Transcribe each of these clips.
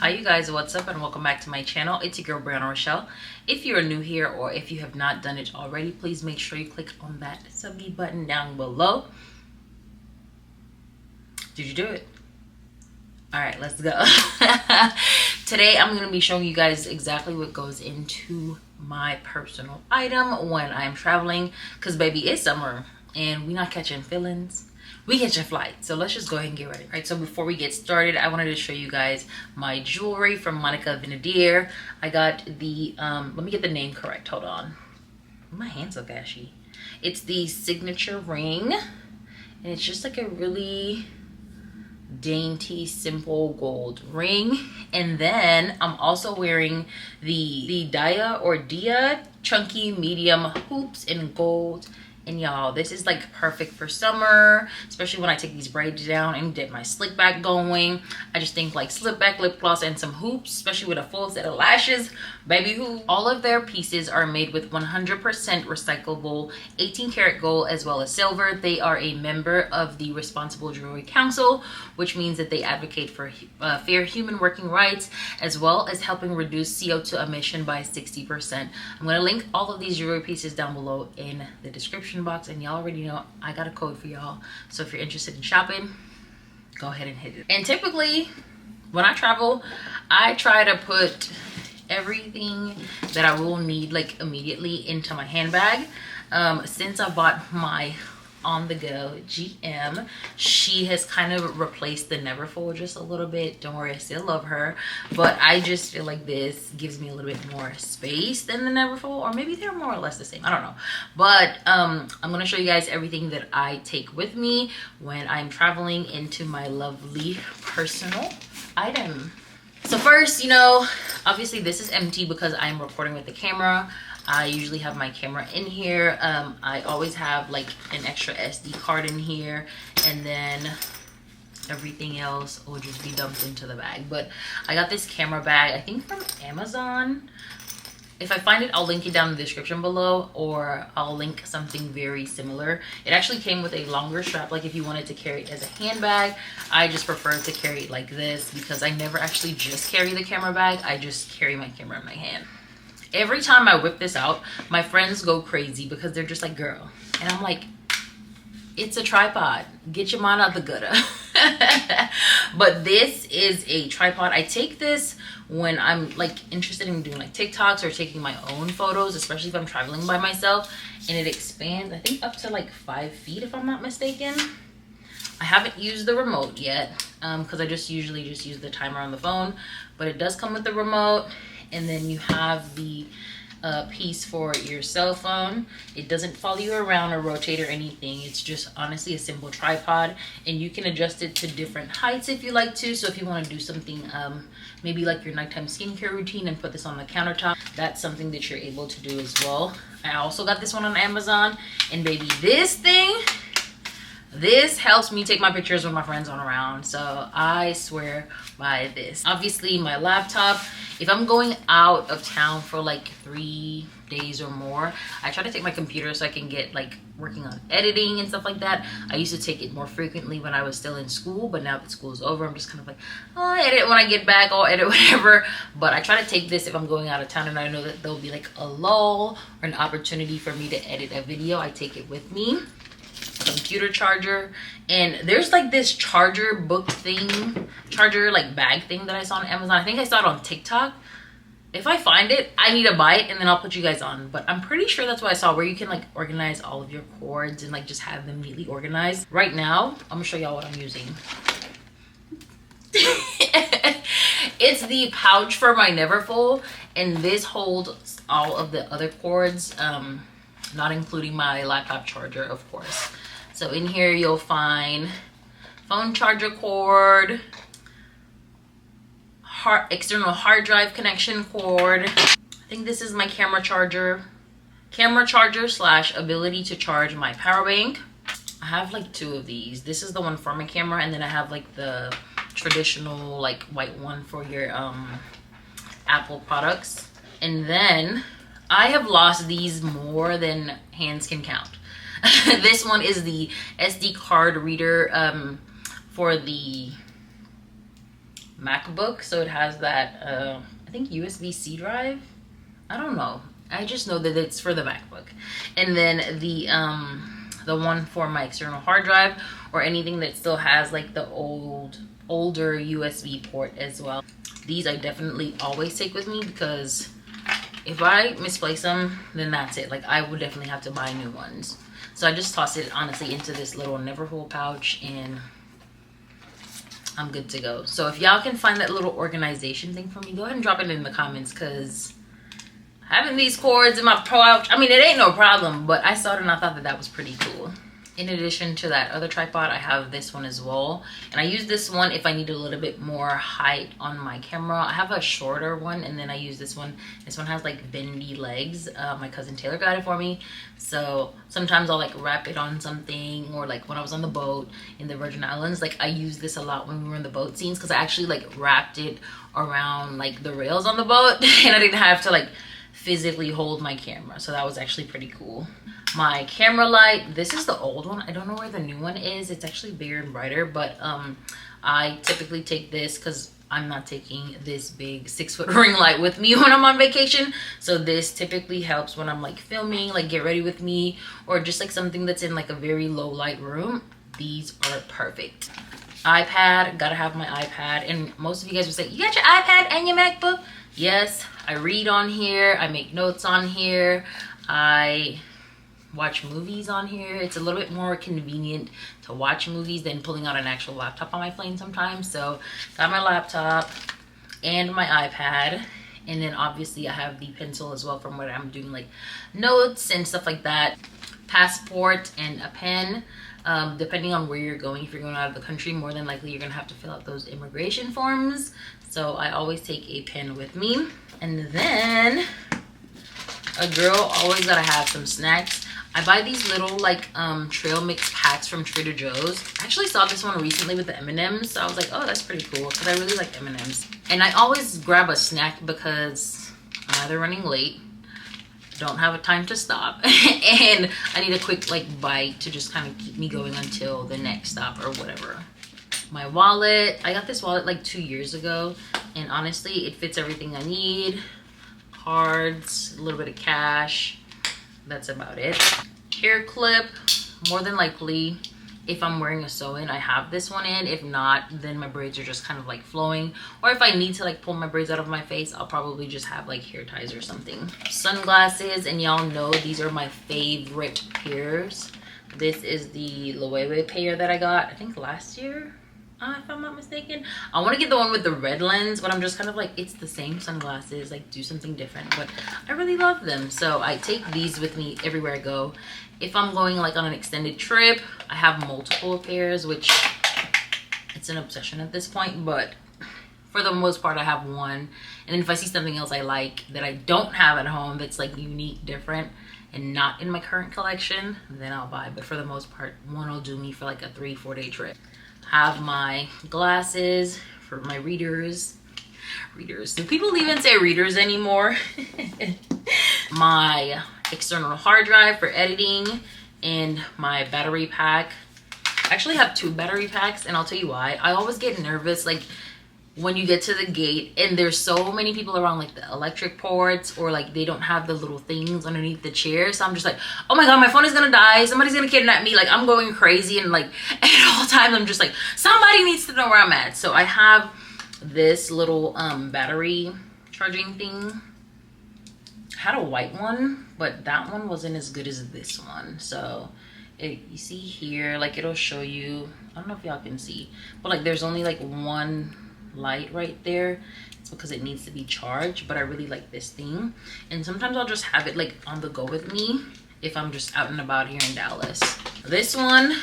Hi you guys, what's up and welcome back to my channel. It's your girl Brianna Rochelle. If you're new here or if you have not done it already, please make sure you click on that subby button down below. Did you do it? All right, let's go. Today I'm going to be showing you guys exactly what goes into my personal item when I'm traveling, because baby, it's summer and we not catching feelings, we catching flights. So let's just go ahead and get ready. All right, so before we get started, I wanted to show you guys my jewelry from Vinader. I got the let me get the name correct, hold on, my hands look ashy. It's the signature ring, and it's just like a really dainty simple gold ring. And then I'm also wearing the Dia chunky medium hoops in gold. And y'all, this is like perfect for summer, especially when I take these braids down and get my slick back going. I just think like slip back, lip gloss, and some hoops, especially with a full set of lashes, baby hoop. All of their pieces are made with 100% recyclable 18 karat gold as well as silver. They are a member of the Responsible Jewelry Council, which means that they advocate for fair human working rights as well as helping reduce CO2 emission by 60%. I'm going to link all of these jewelry pieces down below in the description box, and y'all already know I got a code for y'all, so if you're interested in shopping, go ahead and hit it. And typically when I travel, I try to put everything that I will need like immediately into my handbag. Since I bought my on-the-go GM, she has kind of replaced the Neverfull just a little bit. Don't worry, I still love her, but I just feel like this gives me a little bit more space than the Neverfull, or maybe they're more or less the same, I don't know. But I'm gonna show you guys everything that I take with me when I'm traveling into my lovely personal item. So first, you know, obviously this is empty because I'm recording with the camera. I usually have my camera in here. I always have like an extra SD card in here, and then everything else will just be dumped into the bag. But I got this camera bag, I think from Amazon. If I find it, I'll link it down in the description below, or I'll link something very similar. It actually came with a longer strap, like if you wanted to carry it as a handbag. I just prefer to carry it like this because I never actually just carry the camera bag. I just carry my camera in my hand. Every time I whip this out, my friends go crazy because they're just like, girl. And I'm like, it's a tripod. Get your mind out the gutter. But this is a tripod. I take this when I'm like interested in doing like TikToks or taking my own photos, especially if I'm traveling by myself. And it expands, I think, up to like 5 feet if I'm not mistaken. I haven't used the remote yet because I usually just use the timer on the phone. But it does come with the remote. And then you have the piece for your cell phone. It doesn't follow you around or rotate or anything. It's just honestly a simple tripod, and you can adjust it to different heights if you like to. So if you want to do something maybe like your nighttime skincare routine and put this on the countertop, that's something that you're able to do as well. I also got this one on Amazon, and baby, this thing, this helps me take my pictures when my friends aren't around. So I swear by this. Obviously my laptop, if I'm going out of town for like 3 days or more, I try to take my computer so I can get like working on editing and stuff like that. I used to take it more frequently when I was still in school, but now that school is over, I'm just kind of like, oh, I'll edit when I get back, I'll edit whatever. But I try to take this if I'm going out of town and I know that there'll be like a lull or an opportunity for me to edit a video. I take it with me. Computer charger, and there's like this charger book thing, charger like bag thing that I saw on Amazon. I think I saw it on TikTok. If I find it, I need to buy it and then I'll put you guys on. But I'm pretty sure that's what I saw, where you can like organize all of your cords and like just have them neatly organized. Right now, I'm gonna show y'all what I'm using. It's the pouch for my Neverfull, and this holds all of the other cords, not including my laptop charger, of course. So in here you'll find phone charger cord, external hard drive connection cord. I think this is my camera charger slash ability to charge my power bank. I have like 2 of these. This is the one for my camera, and then I have like the traditional like white one for your Apple products. And then I have lost these more than hands can count. This one is the SD card reader for the MacBook, so it has that I think USB-C drive. I don't know, I just know that it's for the MacBook. And then the one for my external hard drive, or anything that still has like the older USB port as well. These I definitely always take with me, because if I misplace them, then that's it. Like, I would definitely have to buy new ones. So I just toss it honestly into this little Neverfull pouch, and I'm good to go. So if y'all can find that little organization thing for me, go ahead and drop it in the comments, because having these cords in my pouch, I mean, it ain't no problem, but I saw it and I thought that that was pretty cool. In addition to that other tripod, I have this one as well. And I use this one if I need a little bit more height on my camera. I have a shorter one, and then I use this one. This one has like bendy legs. My cousin Taylor got it for me. So sometimes I'll like wrap it on something, or like when I was on the boat in the Virgin Islands, like I used this a lot when we were in the boat scenes, because I actually like wrapped it around like the rails on the boat and I didn't have to like physically hold my camera. So that was actually pretty cool. My camera light, this is the old one. I don't know where the new one is. It's actually bigger and brighter, but I typically take this because I'm not taking this big 6-foot ring light with me when I'm on vacation. So this typically helps when I'm like filming, like get ready with me, or just like something that's in like a very low light room. These are perfect. iPad, gotta have my iPad. And most of you guys would say, you got your iPad and your MacBook? Yes, I read on here, I make notes on here, I watch movies on here. It's a little bit more convenient to watch movies than pulling out an actual laptop on my plane sometimes. So got my laptop and my iPad, and then obviously I have the pencil as well from what I'm doing like notes and stuff like that. Passport and a pen. Depending on where you're going, if you're going out of the country, more than likely you're gonna have to fill out those immigration forms. So I always take a pen with me. And then a girl always gotta have some snacks. I buy these little like trail mix packs from Trader Joe's. I actually saw this one recently with the M&Ms, so I was like, oh, that's pretty cool, because I really like M&Ms. And I always grab a snack because I'm either running late, don't have a time to stop, and I need a quick like bite to just kind of keep me going until the next stop or whatever. My wallet, I got this wallet like 2 years ago, and honestly it fits everything I need. Cards, a little bit of cash, that's about it. Hair clip, more than likely if I'm wearing a sew-in, I have this one in. If not, then my braids are just kind of like flowing, or if I need to like pull my braids out of my face, I'll probably just have like hair ties or something. Sunglasses, and y'all know these are my favorite pairs. This is the Loewe pair that I got, I think last year, if I'm not mistaken. I want to get the one with the red lens, but I'm just kind of like, it's the same sunglasses, like do something different, but I really love them. So I take these with me everywhere I go. If I'm going like on an extended trip, I have multiple pairs, which it's an obsession at this point, but for the most part I have one. And then if I see something else I like that I don't have at home that's like unique, different, and not in my current collection, then I'll buy. But for the most part, one will do me for like a 3-4 day trip. Have my glasses for my readers. Do people even say readers anymore? My external hard drive for editing, and my battery pack. I actually have 2 battery packs, and I'll tell you why. I always get nervous like when you get to the gate and there's so many people around, like the electric ports, or like they don't have the little things underneath the chair. So I'm just like, oh my god, my phone is gonna die, somebody's gonna kidnap me. Like I'm going crazy, and like at all times I'm just like, somebody needs to know where I'm at. So I have this little battery charging thing. I had a white one, but that one wasn't as good as this one. So you see here, like it'll show you, I don't know if y'all can see, but like there's only like one light right there. It's because it needs to be charged, but I really like this thing. And sometimes I'll just have it like on the go with me if I'm just out and about here in Dallas. This one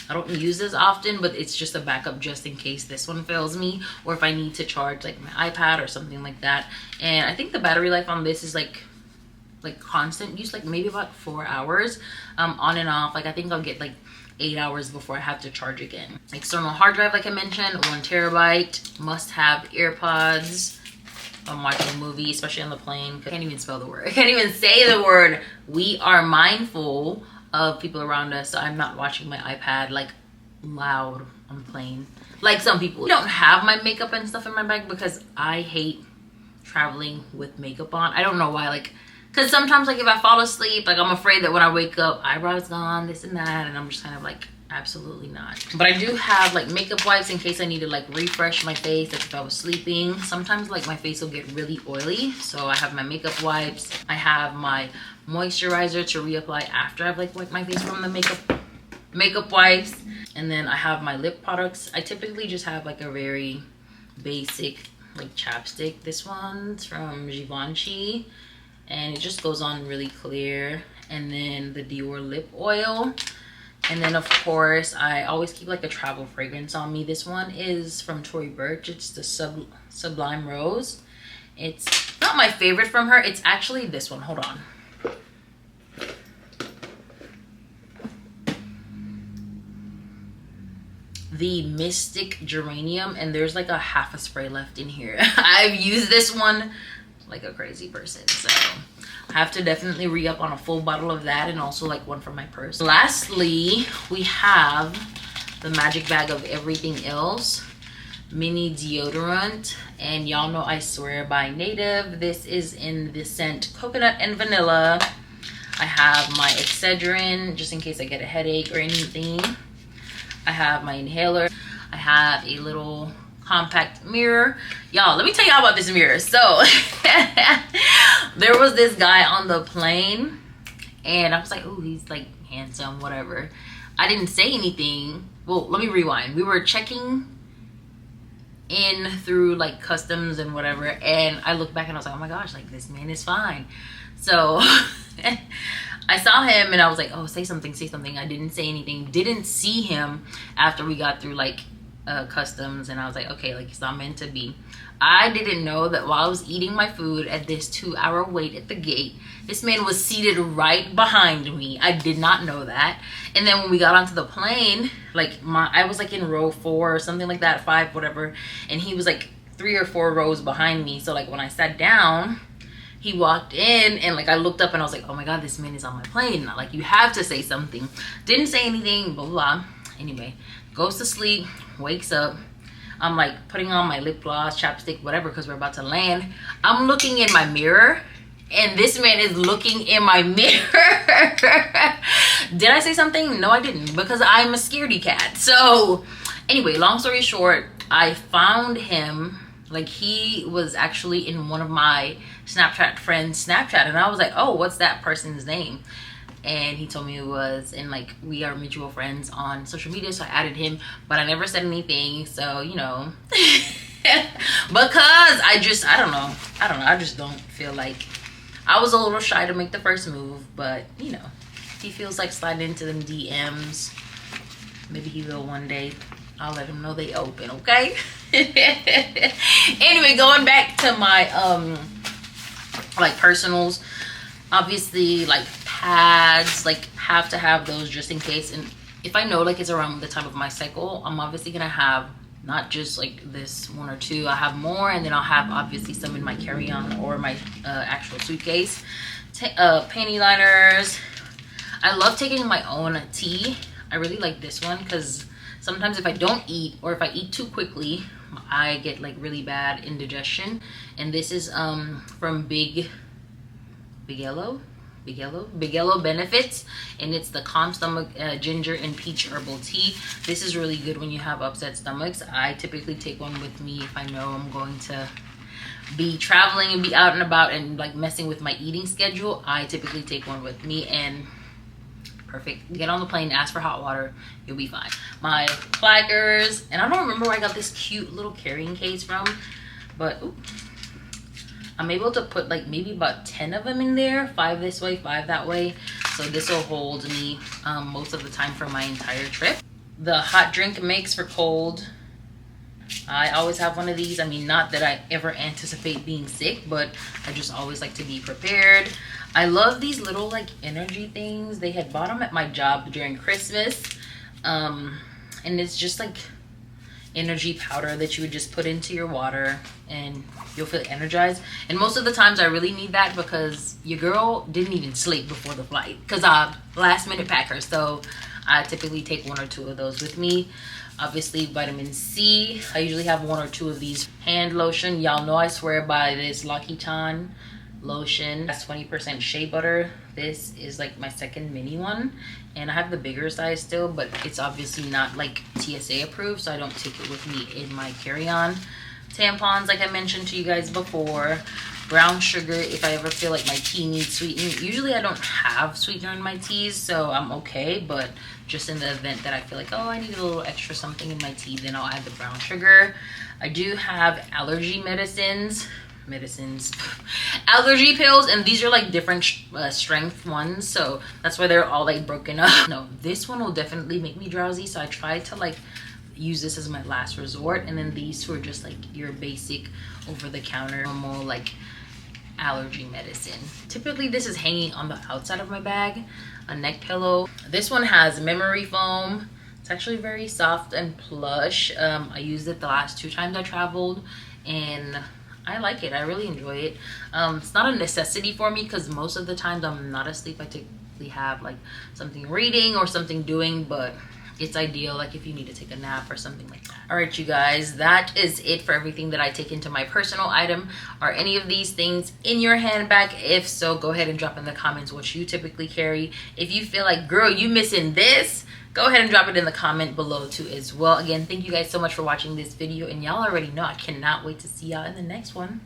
I don't use as often, but it's just a backup just in case this one fails me, or if I need to charge like my iPad or something like that. And I think the battery life on this is like constant use, like maybe about 4 hours on and off. Like I think I'll get like 8 hours before I have to charge again. External hard drive, like I mentioned, 1 terabyte. Must have AirPods. I'm watching a movie, especially on the plane. I can't even spell the word. I can't even say the word. We are mindful of people around us, so I'm not watching my iPad like loud on the plane. Like some people don't have my makeup and stuff in my bag because I hate traveling with makeup on. I don't know why, like, because sometimes like if I fall asleep, like I'm afraid that when I wake up, eyebrows gone, this and that, and I'm just kind of like, absolutely not. But I do have like makeup wipes in case I need to like refresh my face, like if I was sleeping. Sometimes like my face will get really oily, so I have my makeup wipes. I have my moisturizer to reapply after I've like wiped my face from the makeup wipes. And then I have my lip products. I typically just have like a very basic like chapstick. This one's from Givenchy and it just goes on really clear. And then the Dior lip oil. And then of course I always keep like a travel fragrance on me. This one is from Tory Burch. It's the Sublime Rose. It's not my favorite from her. It's actually this one. Hold on. The Mystic Geranium, and there's like a half a spray left in here. I've used this one like a crazy person, so I have to definitely re-up on a full bottle of that, and also like one from my purse. Lastly, we have the Magic Bag of Everything Else mini deodorant, and y'all know I swear by Native. This is in the scent Coconut and Vanilla. I have my Excedrin just in case I get a headache or anything. I have my inhaler. I have a little compact mirror. Y'all, let me tell y'all about this mirror. So there was this guy on the plane and I was like, oh, he's like handsome, whatever. I didn't say anything. Well, let me rewind. We were checking in through like customs and whatever, and I looked back and I was like, oh my gosh, like this man is fine. So I saw him and I was like, oh, say something, say something. I didn't say anything. Didn't see him after we got through like customs, and I was like, okay, like it's not meant to be. I didn't know that while I was eating my food at this 2-hour wait at the gate, this man was seated right behind me. I did not know that. And then when we got onto the plane, like I was like in row 4 or something like that, 5, whatever, and he was like 3 or 4 rows behind me. So like when I sat down, he walked in and like I looked up and I was like, oh my god, this man is on my plane. Like, you have to say something. Didn't say anything, blah blah. Anyway, goes to sleep, wakes up. I'm like putting on my lip gloss, chapstick, whatever, because we're about to land. I'm looking in my mirror and this man is looking in my mirror. Did I say something? No, I didn't, because I'm a scaredy cat. So anyway, long story short, I found him. Like, he was actually in one of my Snapchat friends' Snapchat, and I was like, oh, what's that person's name? And he told me it was, and like we are mutual friends on social media, so I added him, but I never said anything. So, you know, because I don't know, I just don't feel like, I was a little shy to make the first move, but you know, if he feels like sliding into them DMs, maybe he will one day. I'll let him know they open, okay? Anyway, going back to my like personals, obviously like pads, like have to have those just in case. And if I know like it's around the time of my cycle, I'm obviously gonna have not just like this 1 or 2, I have more, and then I'll have obviously some in my carry-on or my actual suitcase. Panty liners. I love taking my own tea. I really like this one because sometimes if I don't eat, or if I eat too quickly, I get like really bad indigestion. And this is from Big Yellow Benefits, and it's the Calm Stomach Ginger and Peach Herbal Tea. This is really good when you have upset stomachs. I typically take one with me if I know I'm going to be traveling and be out and about and like messing with my eating schedule. I typically take one with me, and perfect. Get on the plane, ask for hot water, you'll be fine. My plackers, and I don't remember where I got this cute little carrying case from, but ooh, I'm able to put like maybe about 10 of them in there, 5 this way, 5 that way. So this will hold me most of the time for my entire trip. The hot drink mix for cold. I always have one of these. I mean, not that I ever anticipate being sick, but I just always like to be prepared. I love these little like energy things. They had bought them at my job during Christmas. And it's just like energy powder that you would just put into your water and you'll feel energized. And most of the times I really need that because your girl didn't even sleep before the flight because I'm last minute packer. So I typically take 1 or 2 of those with me. Obviously vitamin C. I usually have 1 or 2 of these. Hand lotion, y'all know I swear by this Vuitton lotion. That's 20% shea butter. This is like my second mini one, and I have the bigger size still, but it's obviously not like TSA approved, so I don't take it with me in my carry-on. Tampons, like I mentioned to you guys before. Brown sugar if I ever feel like my tea needs sweetening. Usually I don't have sweetener in my teas, so I'm okay, but just in the event that I feel like, oh, I need a little extra something in my tea, then I'll add the brown sugar. I do have allergy medicines, allergy pills, and these are like different strength ones, so that's why they're all like broken up. No, this one will definitely make me drowsy, so I try to like use this as my last resort, and then these two are just like your basic over-the-counter normal like allergy medicine. Typically this is hanging on the outside of my bag. A neck pillow. This one has memory foam. It's actually very soft and plush. I used it the last 2 times I traveled, and I like it. I really enjoy it. It's not a necessity for me because most of the times I'm not asleep. I typically have like something reading or something doing, but it's ideal like if you need to take a nap or something like that. All right, you guys, that is it for everything that I take into my personal item. Are any of these things in your handbag? If so, go ahead and drop in the comments what you typically carry. If you feel like, girl, you missing this, go ahead and drop it in the comment below too as well. Again, thank you guys so much for watching this video, and y'all already know I cannot wait to see y'all in the next one.